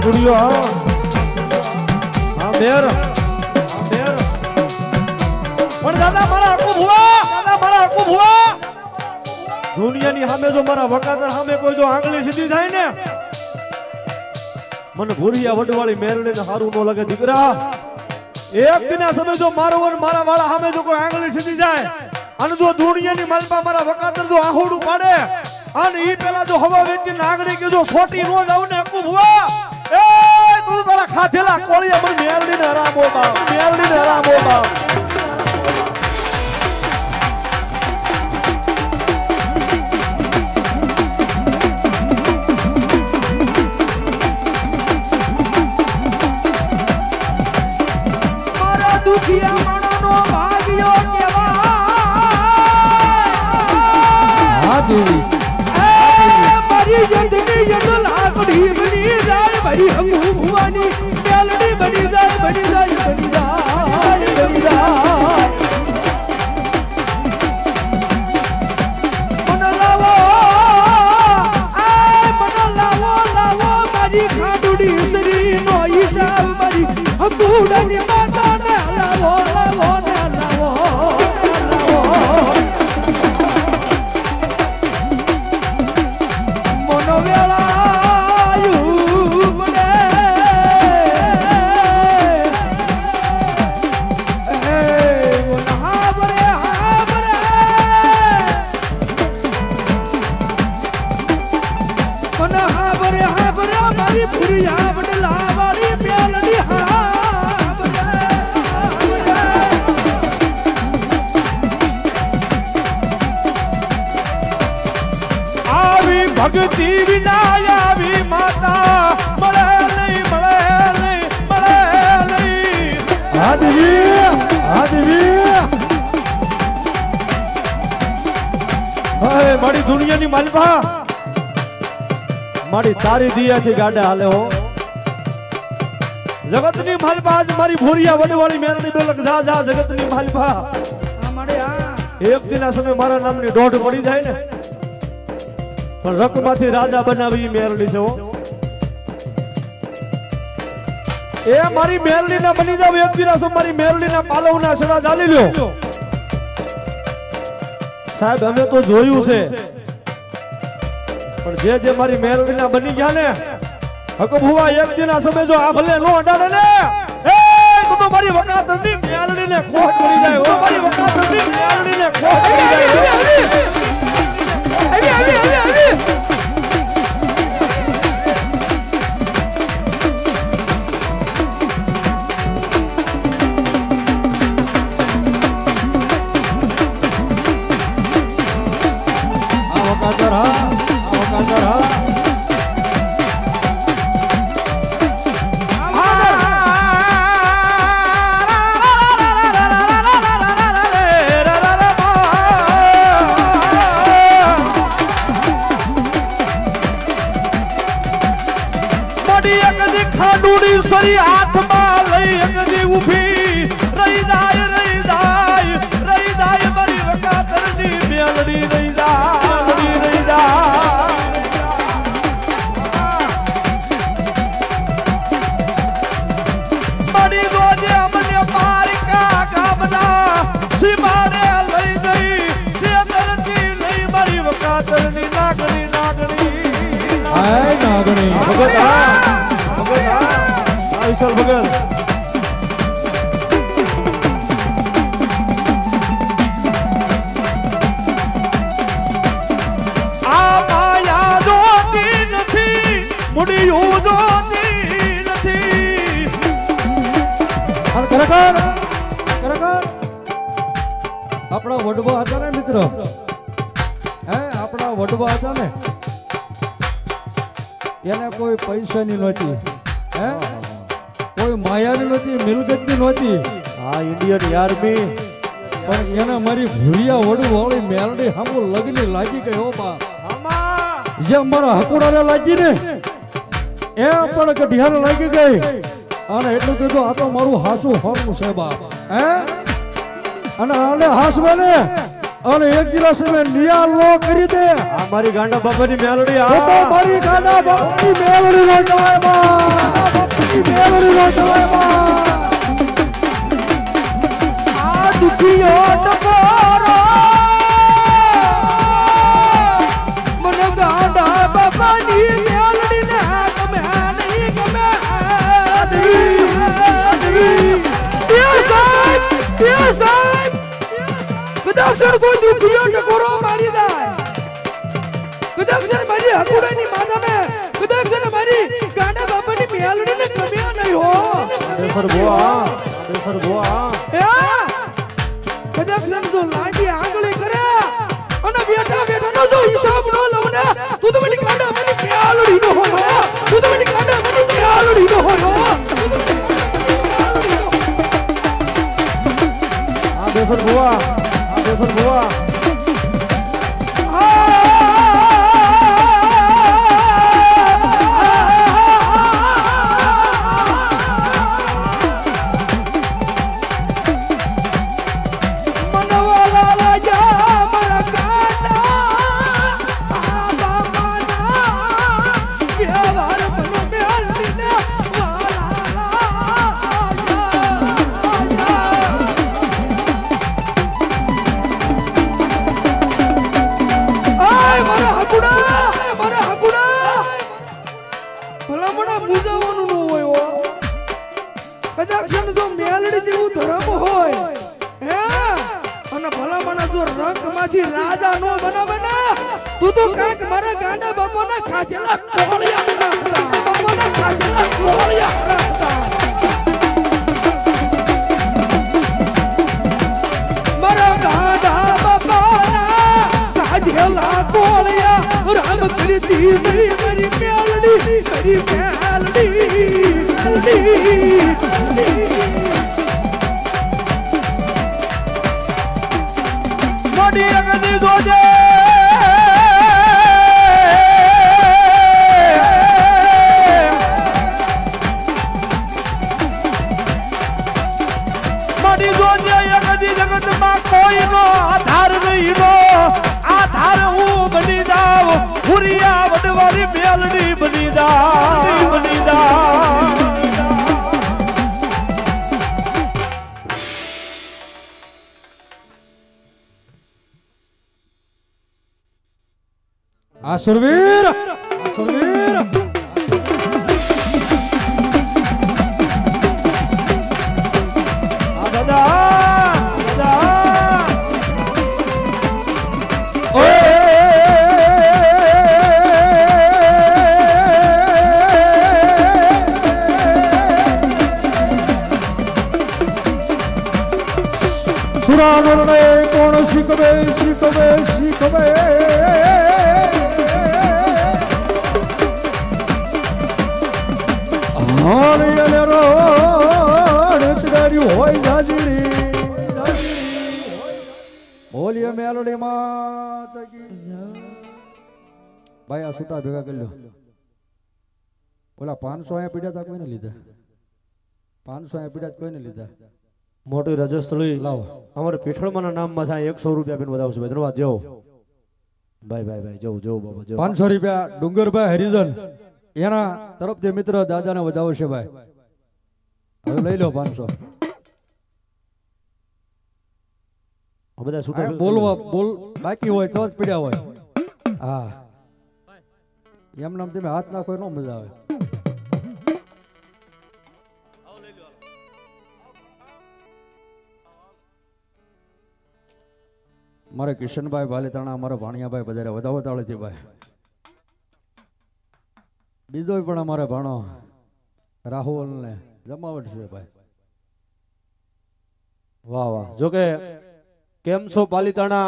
ગુડિયો હા બેર પણ દાદા મારા આખું ભુવા દુનિયાની સામે જો મારા વકાતર સામે કોઈ જો આંગળી સીધી થાય ને મને ભૂરિયા વડવાળી મેરડીને હારું ન લાગે દીકરા એક દિના સમય જો મારો મારા વાળા સામે જો કોઈ આંગળી સીધી જાય અને જો દુનિયાની માલપા મારા વકાતર જો આહોડું પાડે અને ઈ પેલા જો હવા વેચીને આંગળી કે જો છોટી નો જાવ ને આખું ભુવા એ તું તારા ખાધેલા કોળિયા મને મેરડીને હરામો બા દુખિયા માણસનો ભાગ્યો કેવાય હા દેવી મારી જિંદગી જતો લાકડી બની જાય મારી હંગુ ભુવાની મેલડી બની જાય મને લાવો મારી ખાડુડી સરી નો હિસાબ મારી હંગુડાની માતા લાવો મનો વેળાયું મને હાબરે મારી ફુરિયા બદલા વાળી મેલડી ભક્તિ વિના આવી માતા મળે નહીં મારી દુનિયાની માલપા મારી તારી દિયાથી ગાડા હાલે હો જગતની માલપા આજ મારી ભૂરિયા વડવાળી મેરડી બેલક જા જગતની માલપા એક દિના સમય મારા નામની દોઢ પડી જાય ને પણ રકમાંથી રાજા બનાવી મેરડી છે એ મારી મેરડી ના બની જાવ એક દિના સમય મારી મેરડી ના પાલવ ના સેવા ચાલી લ્યો સાહેબ અમે તો જોયું છે પણ જે મારી મેરડી ના બની ગયા ને હકો ભુવા એક દિના સમય જો આ ભલે નો અડાડે ને એ તો મારી વકાતની મેરડી ને ખોટ પડી જાય ઓ મારી વકાતની મેરડી ને ખોટ પડી જાય હાથમાં લઈ અગદી ઉભી રહી જાય મારી વકાતરની મેલડી રહી જાય મારી રોજે અમને પારકા ગામના સીમાડે લઈ ગઈ સેતરથી લઈ મારી વકાતરની નાગણી ભગત વિશાલ ભગત આ માયા જોતી નથી મુડિયું જોતી નથી ખરેખર આપણા વડવા હતા ને મિત્ર આપણા વડવા હતા ને એને કોઈ પૈસાની નહોતી કોઈ માયાની નહોતી મિલકતની નહોતી હા ઇન્ડિયન આર્મી પણ એને મારી ભૂરિયા વડું વાળી મેલડી હામુ લગની લાગી ગઈ હો બા જે મારા હકુડાને લાગી ને એ પણ ગઢિયાને લાગી ગઈ અને એટલું કીધું આ તો મારું હાસું હોનું છે બા અને આને હાસવાને અને એક દિવસ મેં નિયાલ નો કરી દે આ મારી ગાંડા બાબાની મેલડી તો તો મારી ગાડા બાપની મેલડી નો જવાય માં બાપની મેલડી નો જવાય માં આ દુખિયો ટકોરો મને ગાંડા બાપાની મેલડી ના ગમે નહીં ગમે એ સાહેબ કદાચ કોઈ દુખિયો ટકોરો મારી જાય કદાચ મારી હકુડાની માતાને કદાચ મારી ગાંડા બાપાની મેલડીને ગમ્યા નહીં હો આદેસર બોઆ કદાચ જો લાંડી આંગળી કરે અને બેઠા બેઠાનો જો હિસાબ ન લવને તું તો મને ગાંડા બાપાની મેલડી નો હોય તું તો મને ગાંડા બાપાની મેલડી નો હોય આદેસર બોઆ રાજા નો બનાવે ને તું તો કાંઈક મારા ગાંડા બાપાના ખાધેલા કોળિયા બાપાના ખાધેલા કોળિયા મારા ગાંડા બાપાના ખાધેલા કોળિયા રામ કરતી નહીં મારી મેલડી મારી મેલડી મોડી અગની જોજે મોડી જોજે અગની જગતમાં કોઈનો આધાર નહીં નો આધાર હું બની જાવ હુરિયા વડવારી મેલડી બની જાવ આસુરવીર સુરાનરને કોણ શીખવે હોય જાજીરી બોલીએ મેલડી માત કી ભાઈ આ છૂટા ભેગા કરી લો ઓલા 500 અહીંયા પીડ્યા હતા કોઈને લીધા 500 અહીંયા પીડ્યા કોઈને લીધા મોટી રજસ્તળી લાવો અમારે પીઠળમાના નામમાં થાય 100 રૂપિયા બેન વધાવશે ભાઈ ધન્યવાદ જેવો ભાઈ જવું બાબા જેવો 500 રૂપિયા ડુંગરભાઈ હરિજન એના તરફથી મિત્ર દાદાને વધાવશે ભાઈ હવે લઈ લો 500 બધા છૂટા બોલ બાકી હોય તો જ પીડ્યા હોય હા એમ નામ તમે હાથ નાખો નો મજા આવે મારે કિશનભાઈ ભાલેતાણા અમારા ભાણિયાભાઈ બધા વધાવો તાળેથી ભાઈ બીજો પણ અમારે ભાણો રાહુલ ને જમાવટ છે ભાઈ વાહ જોકે કેમ છો પાલિતાણા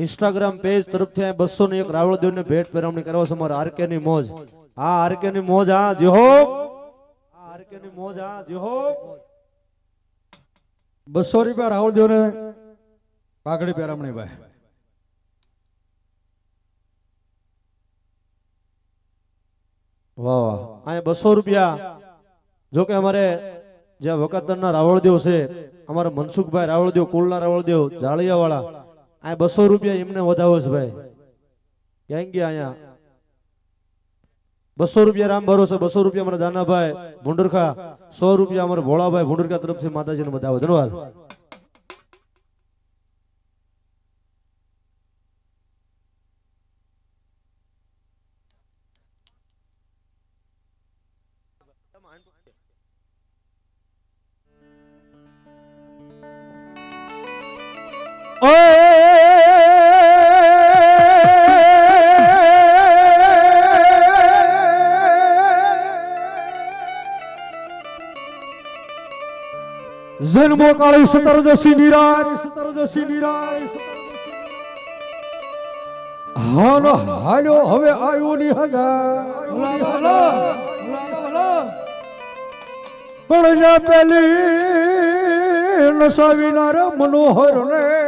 ઇન્સ્ટાગ્રામ પેજ તરફથી 201 રાવળદેવ ને ભેટ પેરવણી કરવા છે અમારા આરકે ની મોજ હા આરકે ની મોજ હા જેહો આરકે ની મોજ હા જેહો 200 રૂપિયા રાહુલદેવ ને પાઘડી પેરામણી ભાઈ વાહ અહીંયા 200 રૂપિયા જોકે અમારે જે વકાતરના રાવળદેવ છે અમારા મનસુખભાઈ રાવળદેવ કુલના રાવળદેવ જાળિયાવાળા આ 200 રૂપિયા એમને વધાવો છે ભાઈ ક્યાં ગયા અહીંયા 200 રૂપિયા રામ ભરોસે 200 રૂપિયા અમારા દાનાભાઈ ભુંડરખા 100 રૂપિયા અમારા ભોળાભાઈ ભુંડરખા તરફથી માતાજીને વધાવો ધન્યવાદ જન્મો કાળી સતરદશી નિરાય હાલો હાલ્યો હવે આવ્યો ની હગા પણ જા પેલી નસાવીનાર મનોહર ને